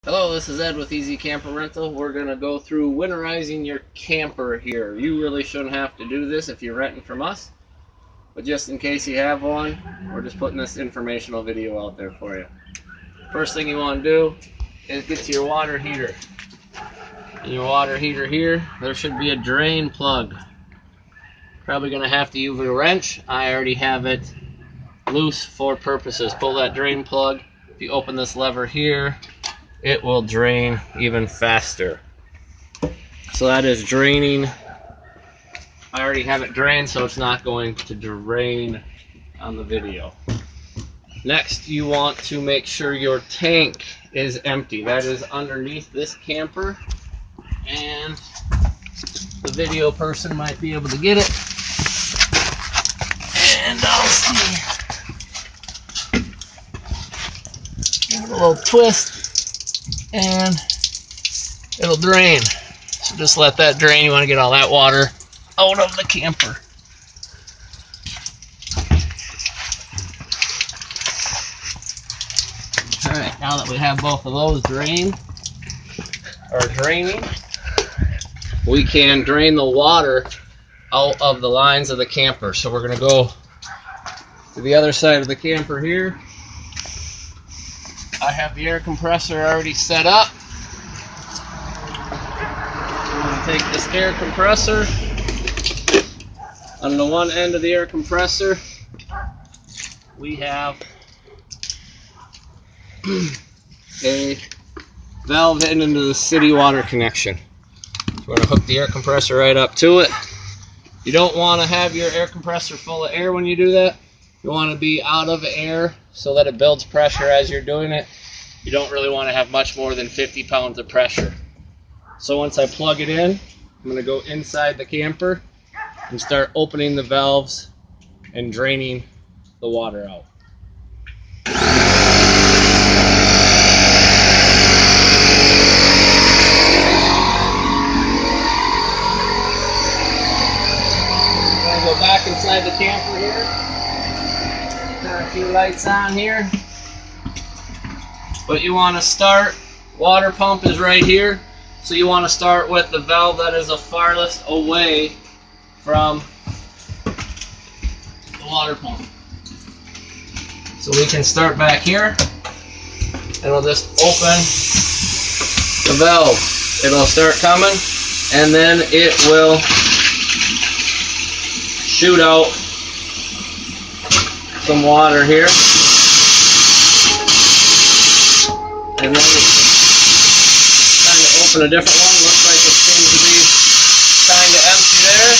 Hello, this is Ed with Easy Camper Rental. We're going to go through winterizing your camper here. You really shouldn't have to do this if you're renting from us, but just in case you have one, we're just putting this informational video out there for you. First thing you want to do is get to your water heater. In your water heater here, there should be a drain plug. Probably going to have to use a wrench. I already have it loose for purposes. Pull that drain plug. If you open this lever here, it will drain even faster. So that is draining. I already have it drained, so it's not going to drain on the video. Next, you want to make sure your tank is empty. That is underneath this camper, and the video person might be able to get it. And I'll see. Give it a little twist, and it'll drain. So just let that drain. You want to get all that water out of the camper. Alright, now that we have both of those draining, we can drain the water out of the lines of the camper. So we're going to go to the other side of the camper here. I have the air compressor already set up. I'm going to take this air compressor. On the one end of the air compressor, we have a valve heading into the city water connection. So we're going to hook the air compressor right up to it. You don't want to have your air compressor full of air when you do that. You want to be out of air so that it builds pressure as you're doing it. You don't really want to have much more than 50 pounds of pressure. So once I plug it in, I'm going to go inside the camper and start opening the valves and draining the water out. I'm going to go back inside the camper here. Got a few lights on here. But you want to start, water pump is right here, so you want to start with the valve that is the farthest away from the water pump. So we can start back here, and we'll just open the valve. It'll start coming, and then it will shoot out some water here. And then trying to open a different one. Looks like it seems to be kind of empty there.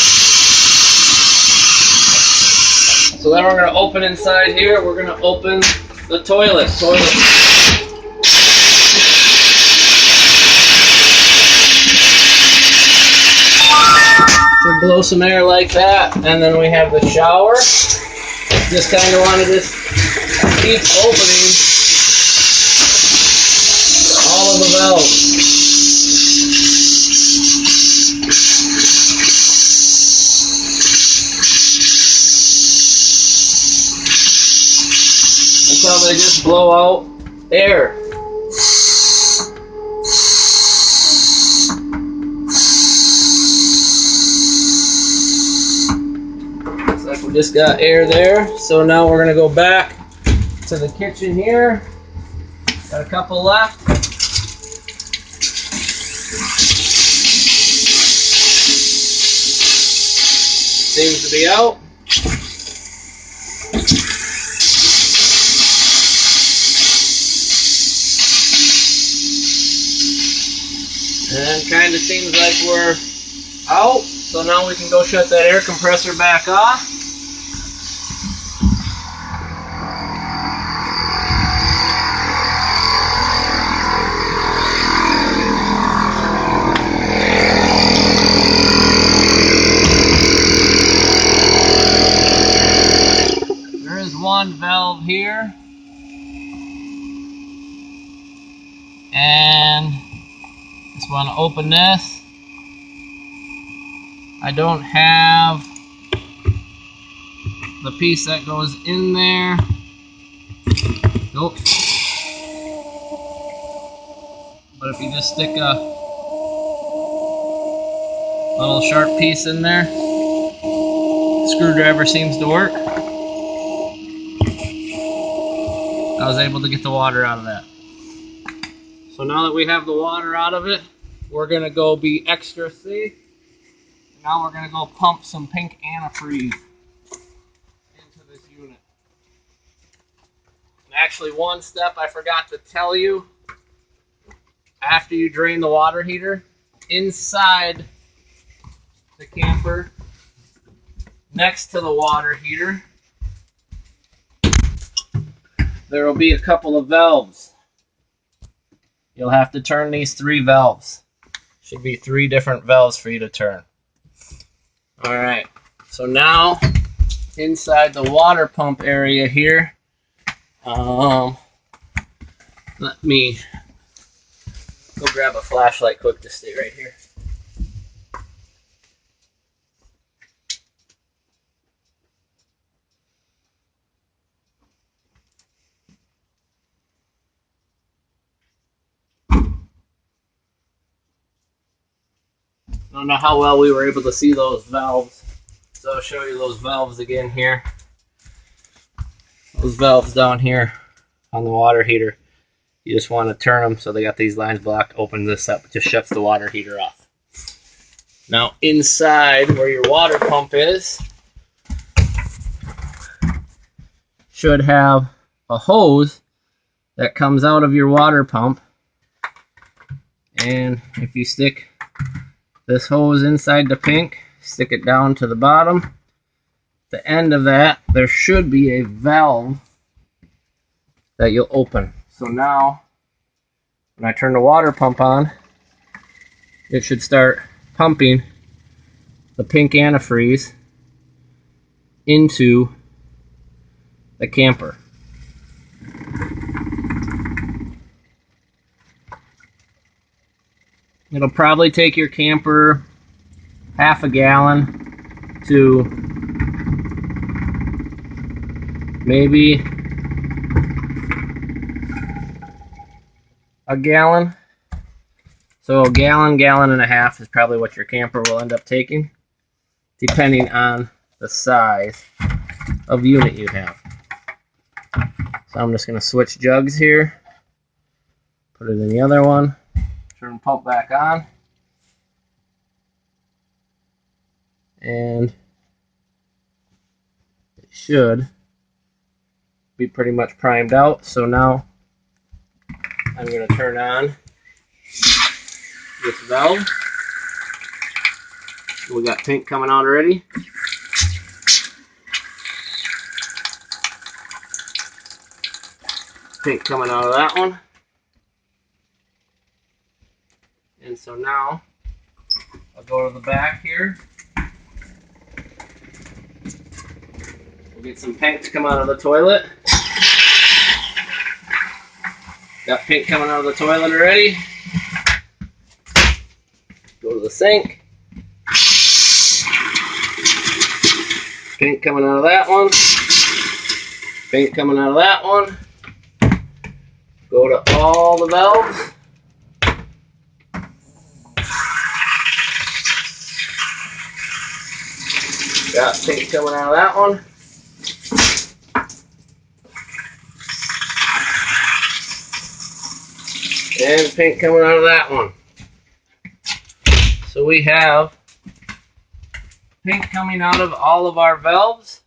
So then we're going to open inside here. We're going to open the toilet. So blow some air like that. And then we have the shower. Just kind of want to just keep opening all of the valves. Until they just blow out air. Looks like we just got air there. So now we're going to go back to the kitchen here. Got a couple left. Seems to be out. And kind of seems like we're out. So now we can go shut that air compressor back off. One valve here, and just want to open this. I don't have the piece that goes in there. Nope. But if you just stick a little sharp piece in there, screwdriver seems to work. I was able to get the water out of that. So now that we have the water out of it, we're gonna go be extra safe. Now we're gonna go pump some pink antifreeze into this unit. And actually, one step I forgot to tell you. After you drain the water heater, inside the camper, next to the water heater, there will be a couple of valves. You'll have to turn these 3 valves. Should be 3 different valves for you to turn. Alright, so now inside the water pump area here, let me go grab a flashlight quick to stay right here. I don't know how well we were able to see those valves, so I'll show you those valves again here. Those valves down here on the water heater, you just want to turn them so they got these lines blocked. Open this up, it just shuts the water heater off. Now inside where your water pump is, should have a hose that comes out of your water pump, and if you stick this hose inside the pink, stick it down to the bottom. At the end of that, there should be a valve that you'll open. So now, when I turn the water pump on, it should start pumping the pink antifreeze into the camper. It'll probably take your camper half a gallon to maybe a gallon. So a gallon, gallon and a half is probably what your camper will end up taking, depending on the size of unit you have. So I'm just going to switch jugs here, put it in the other one, turn the pump back on, and it should be pretty much primed out. So now I'm going to turn on this valve. We got pink coming out already. Pink coming out of that one. And so now I'll go to the back here. We'll get some pink to come out of the toilet. Got pink coming out of the toilet already. Go to the sink. Pink coming out of that one. Pink coming out of that one. Go to all the valves. Got pink coming out of that one. And pink coming out of that one. So we have pink coming out of all of our valves.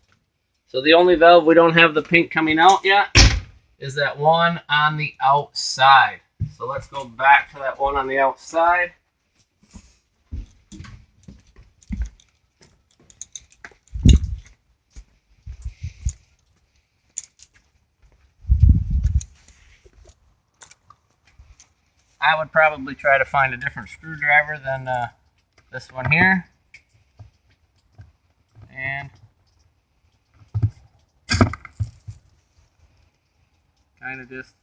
So the only valve we don't have the pink coming out yet is that one on the outside. So let's go back to that one on the outside. I would probably try to find a different screwdriver than this one here. And kind of just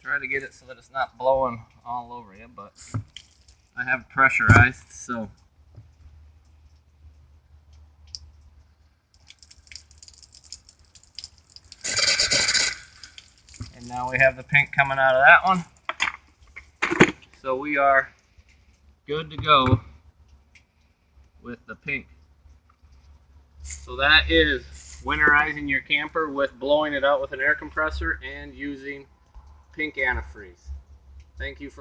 try to get it so that it's not blowing all over you, but I have pressurized, so and And now we have the pink coming out of that one. So we are good to go with the pink. So that is winterizing your camper with blowing it out with an air compressor and using pink antifreeze. Thank you for